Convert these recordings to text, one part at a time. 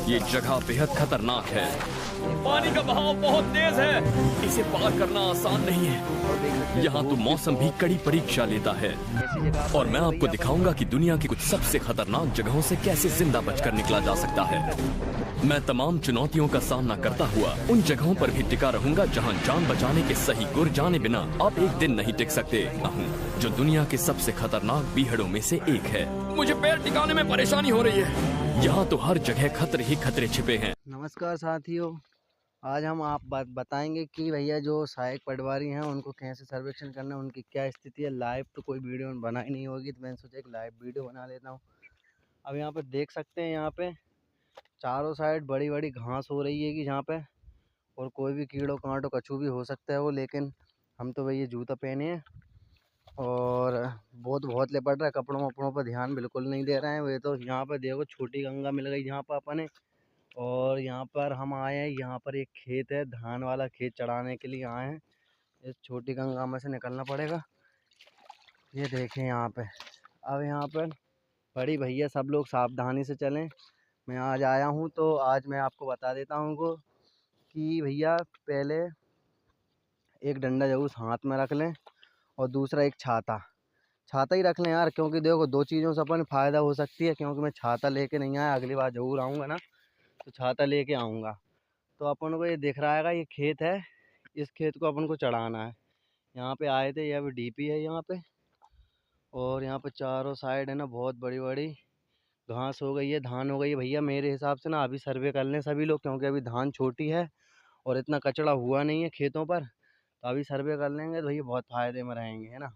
ये जगह बेहद खतरनाक है। पानी का बहाव बहुत तेज है, इसे पार करना आसान नहीं है। यहाँ तो मौसम भी कड़ी परीक्षा लेता है और मैं आपको दिखाऊंगा कि दुनिया की कुछ सबसे खतरनाक जगहों से कैसे जिंदा बचकर निकला जा सकता है। मैं तमाम चुनौतियों का सामना करता हुआ उन जगहों पर भी टिका रहूंगा जहाँ जान बचाने के सही गुर जाने बिना आप एक दिन नहीं टिक सकते, जो दुनिया के सबसे खतरनाक बीहड़ों में से एक है। मुझे पैर टिकाने में परेशानी हो रही है। यहाँ तो हर जगह खतरे ही खतरे छिपे हैं। नमस्कार साथियों, आज हम आप बताएंगे कि भैया जो सहायक पटवारी हैं उनको कैसे सर्वेक्षण करना है, उनकी क्या स्थिति है। लाइव तो कोई वीडियो बनाई नहीं होगी, तो मैंने सोचा एक लाइव वीडियो बना लेता हूँ। अब यहाँ पे देख सकते हैं, यहाँ पे चारों साइड बड़ी बड़ी घास हो रही है कि जहाँ पे, और कोई भी कीड़ों कांटों कछू भी हो सकता है वो, लेकिन हम तो भैया जूता पहने हैं और बहुत लिपट रहा है, कपड़ों वपड़ों पर ध्यान बिल्कुल नहीं दे रहे हैं। वे तो यहाँ पर देखो छोटी गंगा मिल गई यहाँ पर अपने, और यहाँ पर हम आए हैं। यहाँ पर एक खेत है, धान वाला खेत चढ़ाने के लिए आए हैं। इस छोटी गंगा में से निकलना पड़ेगा। ये देखें यहाँ पे। अब यहाँ पर बड़ी भैया सब लोग सावधानी से चलें। मैं आज आया हूँ तो आज मैं आपको बता देता हूँ कि भैया पहले एक डंडा जरूर हाथ में रख लें और दूसरा एक छाता ही रख लें यार, क्योंकि देखो दो चीज़ों से अपन फ़ायदा हो सकती है। क्योंकि मैं छाता लेके नहीं आया, अगली बार ज़रूर आऊँगा ना तो छाता लेके आऊँगा। तो अपन को ये दिख रहा है, ये खेत है, इस खेत को अपन को चढ़ाना है। यहाँ पे आए थे, ये अभी डीपी है यहाँ पे, और यहाँ पे चारों साइड है ना बहुत बड़ी बड़ी घास हो गई है, धान हो गई है। भैया मेरे हिसाब से ना अभी सर्वे कर लें सभी लोग, क्योंकि अभी धान छोटी है और इतना कचड़ा हुआ नहीं है खेतों पर। तो अभी सर्वे कर लेंगे तो भैया बहुत फ़ायदे में रहेंगे, है ना।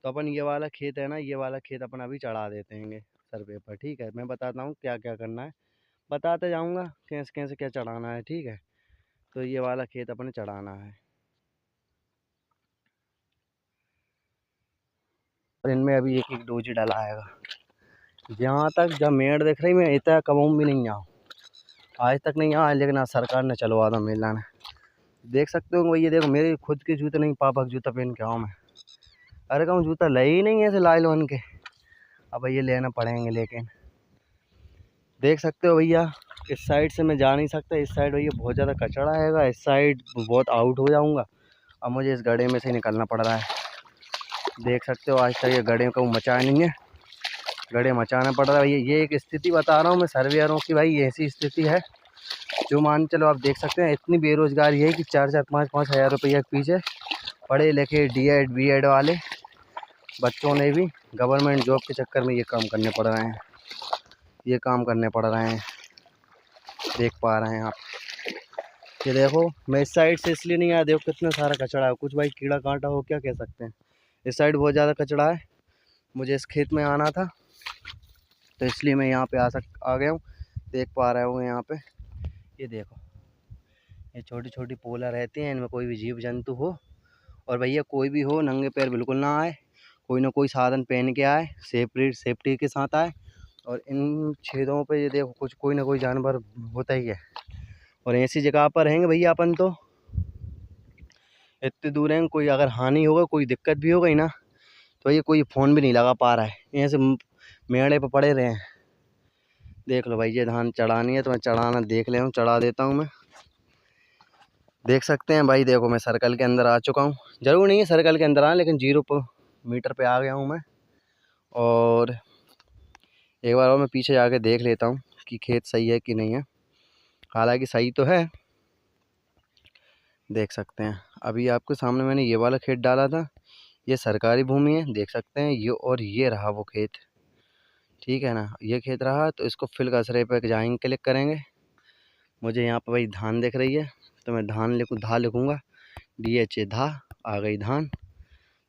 तो अपन ये वाला खेत है ना, ये वाला खेत अपन अभी चढ़ा देते हैं सर्वे पर, ठीक है। मैं बताता हूँ क्या क्या करना है, बताते जाऊँगा कैसे कैसे क्या चढ़ाना है, ठीक है। तो ये वाला खेत अपने चढ़ाना है और इनमें अभी एक एक डोजी डाला आएगा। जहाँ तक जब मेड़ दिख रही, मैं इतना कबूम भी नहीं आऊँ, आज तक नहीं आया, लेकिन आज सरकार ने चलवा दो मेला ने। देख सकते हो भैया, देखो मेरे खुद के जूते नहीं, पापा का जूता पहन के आऊँ मैं। अरे कहूँ जूता ले ही नहीं ऐसे लाइल बन के, अब ये लेना पड़ेंगे। लेकिन देख सकते हो भैया, इस साइड से मैं जा नहीं सकता, इस साइड भैया बहुत ज़्यादा कचड़ा है, इस साइड बहुत आउट हो जाऊँगा। अब मुझे इस गड्ढे में से निकलना पड़ रहा है। देख सकते हो आज तक ये गड्ढे को मचाया नहीं है, गड्ढे मचाना पड़ रहा है भैया। ये एक स्थिति बता रहा हूँ मैं सर्वेयरों की, भाई ऐसी स्थिति है जो मान चलो आप देख सकते हैं। इतनी बेरोजगारी है कि 4-4, 5-5 हज़ार रुपये के पीछे पढ़े लिखे D.Ed B.Ed वाले बच्चों ने भी गवर्नमेंट जॉब के चक्कर में ये काम करने पड़ रहे हैं, ये काम करने पड़ रहे हैं। देख पा रहे हैं आप, ये देखो मैं इस साइड से इसलिए नहीं आया, देखो कितना सारा कचड़ा है। कुछ भाई कीड़ा कांटा हो क्या कह सकते हैं, इस साइड बहुत ज़्यादा कचड़ा है। मुझे इस खेत में आना था तो इसलिए मैं यहाँ पे आ गया हूँ। देख पा रहे हो यहाँ पे, ये देखो ये छोटी छोटी पोला रहती हैं, इनमें कोई भी जीव जंतु हो। और भैया कोई भी हो नंगे पैर बिल्कुल ना आए, कोई ना कोई साधन पहन के आए, सेफ्टी के साथ आए। और इन छेदों पे ये देखो कुछ कोई ना कोई जानवर होता ही है। और ऐसी जगह पर रहेंगे भैया अपन तो इतनी दूर हैं, कोई अगर हानि होगा, कोई दिक्कत भी हो गई ना, तो ये कोई फ़ोन भी नहीं लगा पा रहा है, यहाँ से मेड़े पर पड़े रहे हैं। देख लो भाई, ये धान चढ़ानी है तो मैं चढ़ाना देख ले हूँ, चढ़ा देता हूँ मैं। देख सकते हैं भाई, देखो मैं सर्कल के अंदर आ चुका हूँ। ज़रूर नहीं है सर्कल के अंदर आना, लेकिन 0 मीटर पे आ गया हूँ मैं। और एक बार और मैं पीछे जाके देख लेता हूँ कि खेत सही है कि नहीं है। हालांकि सही तो है। देख सकते हैं अभी आपके सामने मैंने ये वाला खेत डाला था, ये सरकारी भूमि है, देख सकते हैं ये। और ये रहा वो खेत, ठीक है ना, ये खेत रहा। तो इसको फिल कचरे पे जाएंगे, क्लिक करेंगे। मुझे यहाँ पर भाई धान दिख रही है, तो मैं धा लिखूँगा, DHA धा। आ गई धान।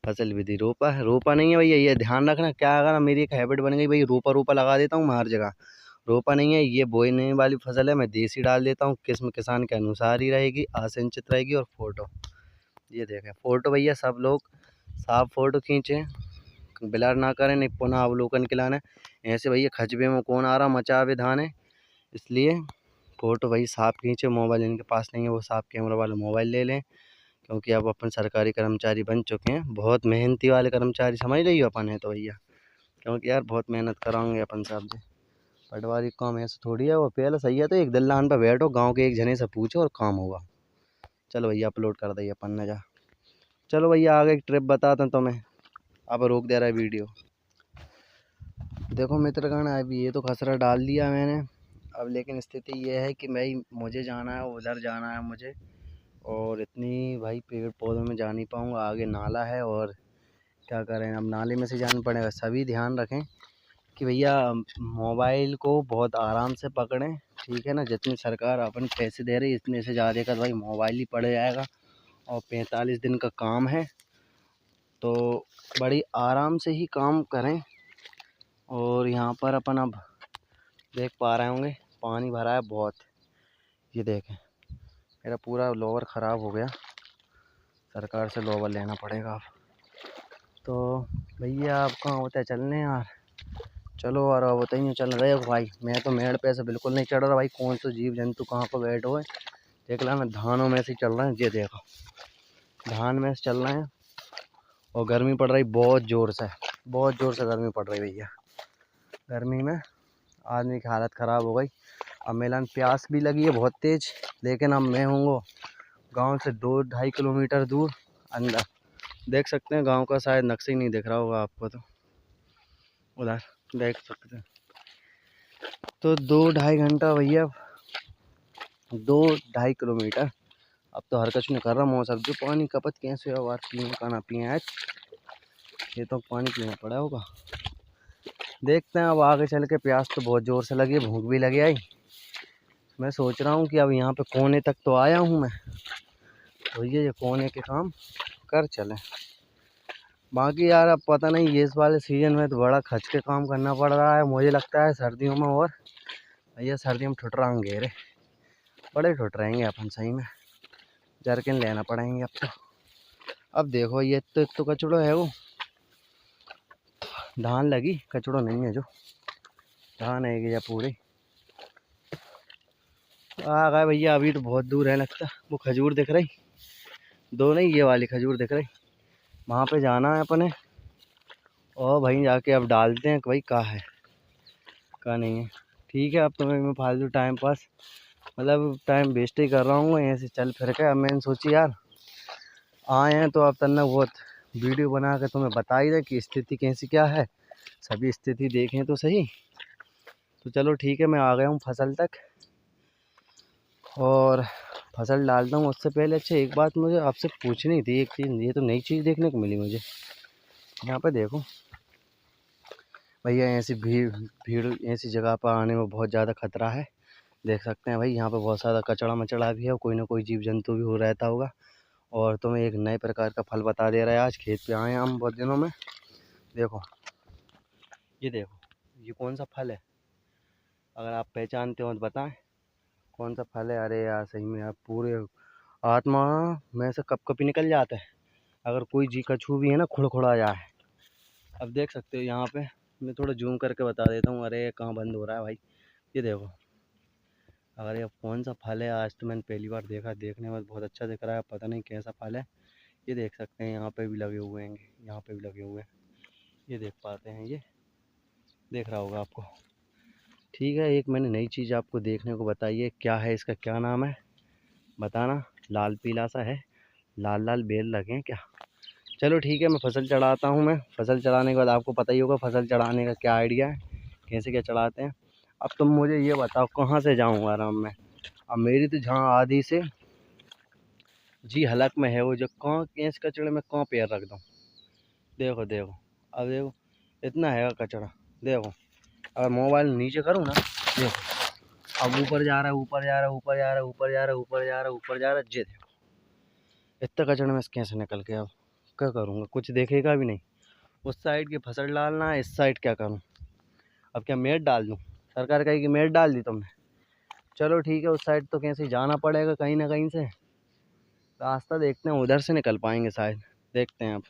फसल विधि रोपा है, रोपा नहीं है भैया, ये ध्यान रखना। क्या अगर मेरी एक हैबिट बन गई भाई, रोपा लगा देता हूँ मैं हर जगह। रोपा नहीं है, ये बोने वाली फसल है, मैं देसी डाल देता हूँ। किस्म किसान के अनुसार ही रहेगी, आसिंचित रहेगी। और फोटो ये देखें, फोटो भैया सब लोग साफ फोटो खींचें, ब्लर ना करें, नहीं पुनः अवलोकन के लाना। ऐसे भैया खजबे में कौन आ रहा मचावे धान है, इसलिए फ़ोटो भाई साफ़ खींचे। मोबाइल इनके पास नहीं है, वो साफ़ कैमरा वाला मोबाइल ले लें, क्योंकि अब अपन सरकारी कर्मचारी बन चुके हैं। बहुत मेहनती वाले कर्मचारी समझ रही हो अपन है तो भैया, क्योंकि यार बहुत मेहनत कराएंगे अपन साहब जी। पटवारी का काम ऐसे थोड़ी है। वो पहले सही है तो एक दल्लान पर बैठो, गांव के एक जने से पूछो और काम होगा। चलो भैया अपलोड कर दिए अपन ने जा। चलो भैया आगे एक ट्रिप बताता हूँ तुम्हें। अब रोक दे रहा है वीडियो। देखो मित्रगण, अभी ये तो खसरा डाल दिया मैंने। अब लेकिन स्थिति ये है कि मुझे जाना है, उधर जाना है मुझे। और इतनी भाई पेड़ पौधों में जा नहीं पाऊँगा, आगे नाला है। और क्या करें, अब नाले में से जाना पड़ेगा। सभी ध्यान रखें कि भैया मोबाइल को बहुत आराम से पकड़ें, ठीक है ना। जितनी सरकार अपन पैसे दे रही है इतने से ज़्यादा का भाई मोबाइल ही पड़ जाएगा। और 45 दिन का काम है तो बड़ी आराम से ही काम करें। और यहाँ पर अपन अब देख पा रहे होंगे पानी भरा है बहुत। ये देखें, मेरा पूरा लोवर ख़राब हो गया। सरकार से लोवर लेना पड़ेगा अब तो। भैया आप कहाँ होते हैं चलने यार। चलो और अब होते ही चल रहे हो भाई। मैं तो मेड़ पे से बिल्कुल नहीं चढ़ रहा भाई। कौन सा जीव जंतु कहाँ पर बैठे हुए देख ला ना। धानों में से चल रहे हैं, ये देखो धान में से चल रहे हैं। और गर्मी पड़ रही बहुत ज़ोर से, बहुत ज़ोर से गर्मी पड़ रही भैया। गर्मी में आदमी की हालत ख़राब हो गई। अब मेलन प्यास भी लगी है बहुत तेज़। लेकिन अब मैं हूँ गांव से 2-2.5 किलोमीटर दूर अंदर। देख सकते हैं गांव का शायद नक्शा ही नहीं दिख रहा होगा आपको, तो उधर देख सकते हैं। तो 2-2.5 घंटा भैया, 2-2.5 किलोमीटर। अब तो हर कुछ नहीं कर रहा मौसम। जो पानी खपत कैसे हो यार, पीने का ना पिए आज। ये तो पानी पीना पड़ा होगा। देखते हैं अब आगे चल के। प्यास तो बहुत ज़ोर से लगी है, भूख भी लगी आई। मैं सोच रहा हूँ कि अब यहाँ पे कोने तक तो आया हूँ मैं, तो ये कोने के काम कर चलें। बाकी यार अब पता नहीं, ये इस वाले सीज़न में तो बड़ा खच के काम करना पड़ रहा है मुझे लगता है। सर्दियों में और भैया सर्दियों में ठुठराएंगे रे, बड़े ठुठराएंगे अपन सही में। जरकिन लेना पड़ेंगे अब तो। अब देखो ये तो कचड़ो है, वो धान लगी, कचड़ो नहीं है। जो धान है या पूरी आ गए भैया। अभी तो बहुत दूर है लगता। वो खजूर दिख रही, दो नहीं ये वाली खजूर दिख रही। वहाँ पे जाना है अपने। और भाई जाके अब डालते हैं कि भाई कहाँ है कहाँ नहीं है। ठीक है, अब तो मैं फालतू टाइम पास मतलब टाइम वेस्ट ही कर रहा हूँ ऐसे चल फिर के। अब मैंने सोची यार आए हैं तो अब तन्ना बहुत वीडियो बना के तुम्हें बता ही दे कि स्थिति कैसी क्या है। सभी स्थिति देखें तो सही। तो चलो ठीक है, मैं आ गया हूँ फसल तक और फसल डालता हूँ। उससे पहले अच्छा एक बात मुझे आपसे पूछनी थी, एक चीज़। ये तो नई चीज़ देखने को मिली मुझे। यहाँ पे देखो भैया, ऐसी भीड़ ऐसी जगह पर आने में बहुत ज़्यादा खतरा है। देख सकते हैं भाई यहाँ पे बहुत सारा कचड़ा मचड़ा भी है। कोई ना कोई जीव जंतु भी हो रहता होगा। और तुम्हें एक नए प्रकार का फल बता दे रहा है। आज खेत पे आए हैं हम बहुत दिनों में। देखो ये देखो, ये कौन सा फल है? अगर आप पहचानते हो तो बताएं कौन सा फल है। अरे यार सही में आप पूरे आत्मा में से कप कपी निकल जाता है अगर कोई जी कछू भी है ना खुड़खुड़ा जाए। अब देख सकते हो यहाँ पे, मैं थोड़ा जूम करके बता देता हूँ। अरे कहाँ बंद हो रहा है भाई। ये देखो, अगर ये कौन सा फल है आज तो मैंने पहली बार देखा। देखने में बहुत अच्छा दिख रहा है, पता नहीं कैसा फल है। ये देख सकते हैं यहाँ पे भी लगे हुए हैं, यहाँ पे भी लगे हुए हैं। ये देख पाते हैं, ये देख रहा होगा आपको। ठीक है, एक मैंने नई चीज़ आपको देखने को बताई है। क्या है इसका, क्या नाम है बताना। लाल पीला सा है, लाल लाल बेल लगे हैं क्या। चलो ठीक है, मैं फसल चढ़ाता हूँ। मैं फसल चढ़ाने के बाद आपको पता ही होगा फसल चढ़ाने का क्या आइडिया है, कैसे क्या चढ़ाते हैं। अब तुम मुझे ये बताओ कहाँ से जाऊँ आराम में। अब मेरी तो जहाँ आधी से जी हलक में है वो, जो कहाँ कैस कचड़े में कहाँ पैर रख दूँ। देखो देखो, अब देखो इतना है कचड़ा। देखो अगर मोबाइल नीचे करूँ ना, देखो अब ऊपर जा रहा है, ऊपर जा रहा है, ऊपर जा रहा है, ऊपर जा रहा है, ऊपर जा रहा है, ऊपर जा रहा है। ये देखो इतना कचड़े में कैसे निकल के अब क्या करूँगा, कुछ देखेगा भी नहीं। उस साइड की फसल डालना है, इस साइड क्या करूँ। अब क्या मेट डाल दूँ, सरकार कहेगी मेट डाल दी तुमने। चलो ठीक है, उस साइड तो कैसे जाना पड़ेगा कहीं ना कहीं से। रास्ता देखते हैं, उधर से निकल पाएंगे शायद, देखते हैं अब।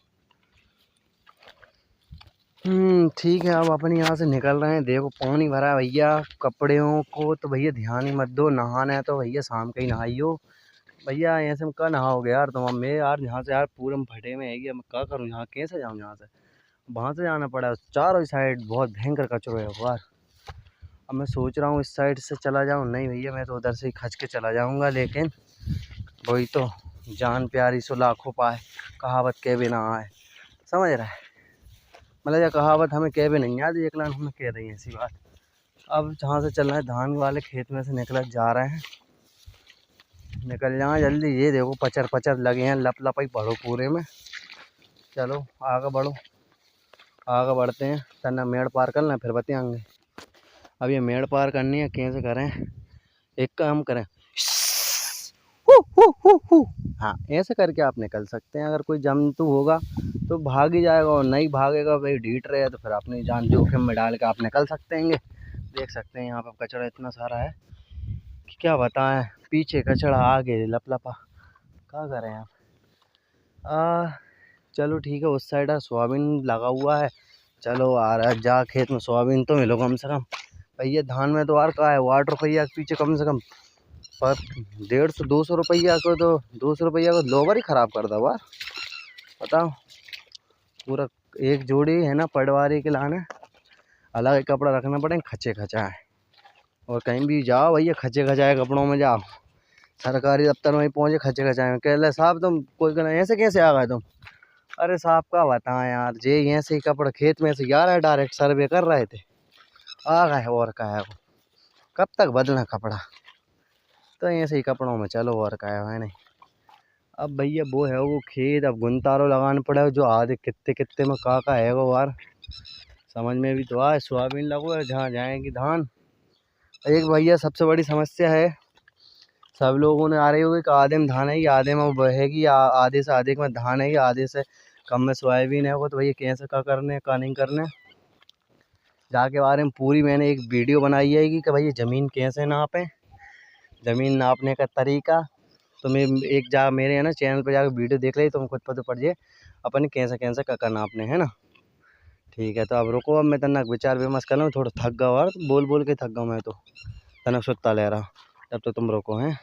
ठीक है, अब अपन यहाँ से निकल रहे हैं। देखो पानी भरा है भैया। कपड़ों को तो भैया ध्यान ही मत दो, नहाना है तो भैया शाम का ही नहाइयो। भैया ऐसे में क्या नहाओगे यार तुम। अब मैं यार यहाँ से यार पूरे में फटे में है कि मैं क्या करूँ, यहाँ कैसे जाऊँ। यहाँ से वहाँ से जाना पड़ा। चारों साइड बहुत भयंकर कचरो है यार। अब मैं सोच रहा हूँ इस साइड से चला जाऊँ, नहीं भैया मैं तो उधर से ही खच के चला जाऊँगा, लेकिन वही तो, जान प्यारी सो लाखों पाए, कहावत कह भी ना आए, समझ रहा है। मतलब यह कहावत हमें कह भी नहीं याद, एक लाइन हमें कह रही है ऐसी बात। अब जहाँ से चल रहे हैं धान वाले खेत में से निकल जा रहे हैं, निकल जाओ जल्दी। ये देखो पचर पचर लगे हैं, लप लप ही बढ़ो पूरे में। चलो आगे बढ़ो, आगे बढ़ते हैं। तन्ना मेड़ पार करना फिर बताएंगे। अब ये मेड़ पार करनी है, कैसे करें? एक काम करें, हु हु हु हु। हाँ ऐसे करके आप निकल सकते हैं। अगर कोई जंतु होगा तो भाग ही जाएगा, और नहीं भागेगा भाई ढीठ रहे तो फिर अपनी जान जोखिम में डाल के आप निकल सकते हैं। देख सकते हैं यहाँ पर कचरा इतना सारा है कि क्या बताएं। पीछे कचरा, आगे लपलपा, क्या करें आप। चलो ठीक है, उस साइड सोयाबीन लगा हुआ है। चलो आ रहा है, जा खेत में सोयाबीन तो मिलो कम से कम। भैया धान में तो यार का है, 8 रुपया के पीछे कम से कम पर 150-200 रुपया को, तो 200 रुपया को लोबर ही ख़राब कर दो यार, बताओ। पूरा एक जोड़ी है ना पटवारी के लाने, अलग एक कपड़ा रखना पड़े, खचे खचा है। और कहीं भी जाओ भैया खचे खचाए कपड़ों में जाओ, सरकारी दफ्तर में ही पहुँचे खचे खचाए में, कह ले साहब तुम कोई कहना ऐसे कैसे आ गए तुम? अरे साहब का बताएं यार, जे यहाँ से ही कपड़ा खेत में से जा रहा है, डायरेक्ट सर्वे कर रहे थे, आ गए। और का है वो, कब तक बदलना कपड़ा? तो ऐसे ही कपड़ों में चलो, और का है नहीं। अब भैया वो है वो खेत, अब गुनतारो लगाना पड़ेगा, जो आधे कित्ते कित्ते में का है वो यार, समझ में भी तो आए। सोयाबीन लगो है जहाँ जाएंगी धान। एक भैया सबसे बड़ी समस्या है, सब लोगों ने आ रही होगी कि आधे में धान है, आधे में वो बहेगी, आधे से आधे में धान है, आधे से कम में सोयाबीन है। वो तो भैया कैसे का करने का नहीं करने, जाके बारे में पूरी मैंने एक वीडियो बनाई है कि भैया ज़मीन कैसे नापें, ज़मीन नापने का तरीका। तो मैं एक जा मेरे है ना चैनल पे जाकर वीडियो देख रही, तुम खुद पता पड़ जाए अपन कैसे कैसे का नापने है ना। ठीक है, तो अब रुको, अब मैं तनक विचार विमर्श कर लूँ, थोड़ा थक गया और बोल बोल के थक गया मैं, तो तनक सुत्ता ले रहा। तब तो तुम रोको हैं।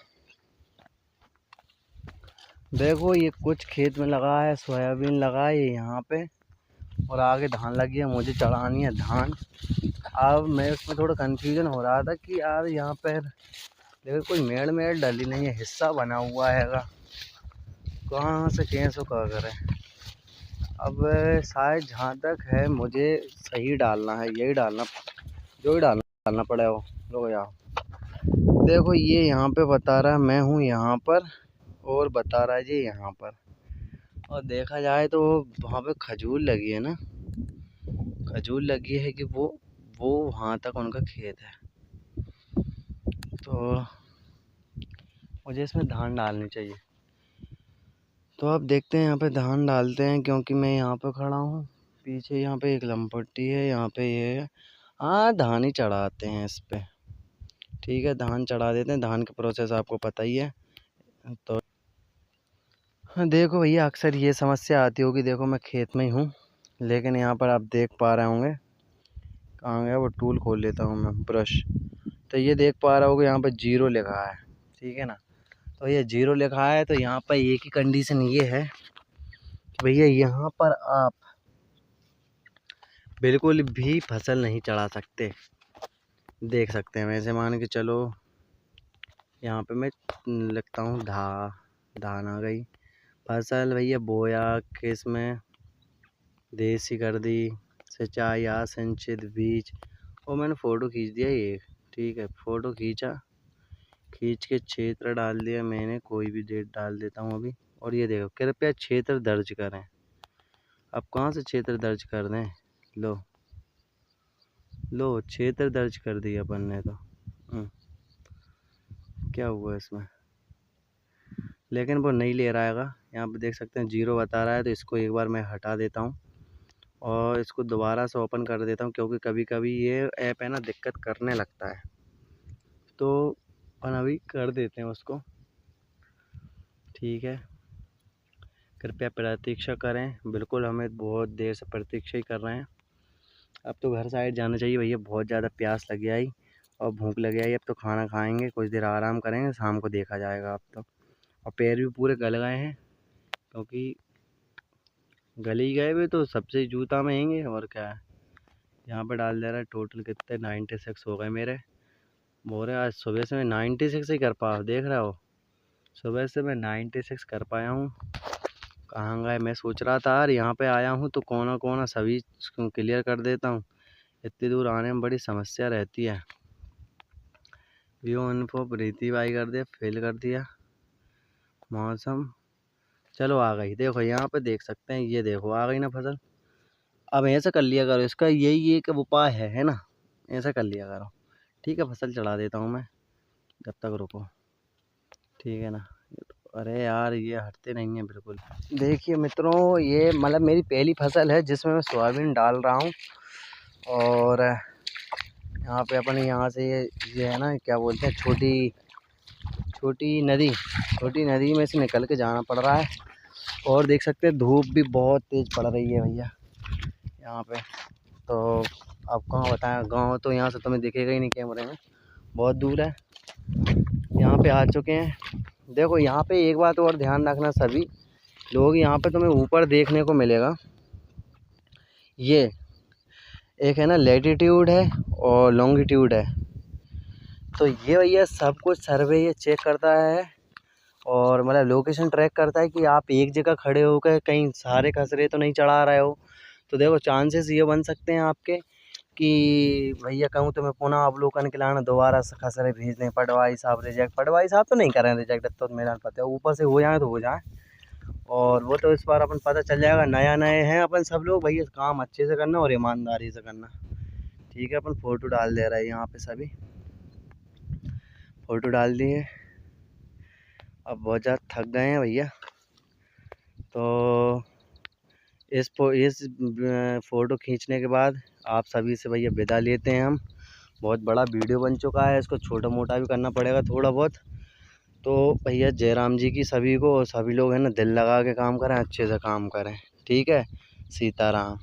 देखो ये कुछ खेत में लगा है, सोयाबीन लगा है यहाँ पे, और आगे धान लगी है, मुझे चढ़ानी है धान। अब मैं उसमें थोड़ा कन्फ्यूजन हो रहा था कि यार यहाँ पर देखो कोई मेड़ मेड़ डली नहीं है, हिस्सा बना हुआ हैगा, कहाँ से कैसे क्या करें। अब शायद जहाँ तक है मुझे सही डालना है, यही डालना, जो ही डालना पड़ेगा। लो यार देखो, ये यहाँ पे बता रहा है मैं हूँ यहाँ पर, और बता रहा है जी यहाँ पर। और देखा जाए तो वहाँ पे खजूर लगी है ना, खजूर लगी है कि वो वहाँ तक उनका खेत है। तो मुझे इसमें धान डालनी चाहिए। तो अब देखते हैं, यहाँ पे धान डालते हैं, क्योंकि मैं यहाँ पे खड़ा हूँ। पीछे यहाँ पे एक लंपट्टी है, यहाँ पे ये है। हाँ धान ही चढ़ाते हैं इस पे, ठीक है धान चढ़ा देते हैं। धान का प्रोसेस आपको पता ही है। तो हाँ देखो भैया, अक्सर ये समस्या आती होगी। देखो मैं खेत में ही हूँ, लेकिन यहाँ पर आप देख पा रहे होंगे, कहाँ गया वो टूल, खोल लेता हूँ मैं ब्रश। तो ये देख पा रहे होगे यहाँ पर 0 लिखा है, ठीक है ना। तो ये 0 लिखा है, तो यहाँ पर एक ही कंडीशन ये है कि भैया यहाँ पर आप बिल्कुल भी फसल नहीं चढ़ा सकते। देख सकते हैं, वैसे मान के चलो यहाँ पे मैं लिखता हूँ धान आ गई फसल। भैया बोया किस में, देसी कर दी, सिंचाई सिंचित बीज, और मैंने फ़ोटो खींच दिया ये, ठीक है फ़ोटो खींच के क्षेत्र डाल दिया मैंने, कोई भी डेट डाल देता हूँ अभी। और ये देखो, कृपया क्षेत्र दर्ज करें। अब कहाँ से क्षेत्र दर्ज कर दें? लो क्षेत्र दर्ज कर दिया अपन ने तो। क्या हुआ इसमें? लेकिन वो नहीं ले रहा हैगा। यहाँ पे देख सकते हैं 0 बता रहा है, तो इसको एक बार मैं हटा देता हूँ और इसको दोबारा से ओपन कर देता हूँ, क्योंकि कभी कभी ये ऐप है ना दिक्कत करने लगता है। तो अपन अभी कर देते हैं उसको, ठीक है। कृपया प्रतीक्षा करें, बिल्कुल हमें बहुत देर से प्रतीक्षा ही कर रहे हैं। अब तो घर साइड जाना चाहिए भैया, बहुत ज़्यादा प्यास लगी आई और भूख लगी आई। अब तो खाना खाएंगे, कुछ देर आराम करेंगे, शाम को देखा जाएगा अब तो। और पैर भी पूरे गल गए हैं, क्योंकि गले ही गए हुए तो सबसे जूता में आएंगे, और क्या है। यहाँ पे डाल दे रहा है। टोटल कितने 96 हो गए मेरे। बोल रहे आज सुबह से मैं 96 ही कर पाया, देख रहे हो, सुबह से मैं 96 कर पाया हूँ। कहाँ गए, मैं सोच रहा था यार यहाँ पे आया हूँ तो कोना कोना सभी क्लियर कर देता हूँ। इतनी दूर आने में बड़ी समस्या रहती है। व्यू इन्फो प्रीति भाई कर दिया, फेल कर दिया। मौसम चलो आ गई, देखो यहाँ पे देख सकते हैं, ये देखो आ गई ना फसल। अब ऐसा कर लिया करो, इसका यही एक उपाय है ना, ऐसा कर लिया करो। ठीक है, फसल चढ़ा देता हूँ मैं, जब तक रुको, ठीक है ना। अरे यार ये हटते नहीं है बिल्कुल। देखिए मित्रों, ये मतलब मेरी पहली फसल है जिसमें मैं सोयाबीन डाल रहा हूँ। और यहाँ पे अपन यहाँ से ये है ना, क्या बोलते हैं, छोटी नदी में से निकल के जाना पड़ रहा है। और देख सकते हैं धूप भी बहुत तेज़ पड़ रही है भैया यहाँ पे। तो अब कहाँ बताएं, गांव तो यहाँ से तुम्हें दिखेगा ही नहीं कैमरे में, बहुत दूर है। यहाँ पे आ चुके हैं। देखो यहाँ पे एक बात और ध्यान रखना सभी लोग, यहाँ पे तुम्हें ऊपर देखने को मिलेगा, ये एक है ना लैटिट्यूड है और लॉन्गिट्यूड है। तो ये भैया सब कुछ सर्वे ये चेक करता है और मतलब लोकेशन ट्रैक करता है कि आप एक जगह खड़े होकर कहीं सारे खसरे तो नहीं चढ़ा रहे हो। तो देखो चांसेस ये बन सकते हैं आपके कि भैया कहूँ तो मैं पुनः अवलोकन के लाना दोबारा से खसरे भेज दें, पटवारी साहब रिजेक्ट, पटवारी साहब तो नहीं करें रिजेक्ट, तो मेरा पता है, ऊपर से हो जाए तो हो जाए। और वो तो इस बार अपन पता चल जाएगा, नया नए हैं अपन सब लोग भैया, काम अच्छे से करना और ईमानदारी से करना। ठीक है, अपन फ़ोटो डाल दे रहे हैं यहाँ पे, सभी फ़ोटो डाल दिए। अब बहुत ज़्यादा थक गए हैं भैया, तो इस फ़ोटो खींचने के बाद आप सभी से भैया विदा लेते हैं हम। बहुत बड़ा वीडियो बन चुका है, इसको छोटा मोटा भी करना पड़ेगा थोड़ा बहुत। तो भैया जयराम जी की सभी को, और सभी लोग हैं ना दिल लगा के काम करें, अच्छे से काम करें। ठीक है, सीताराम।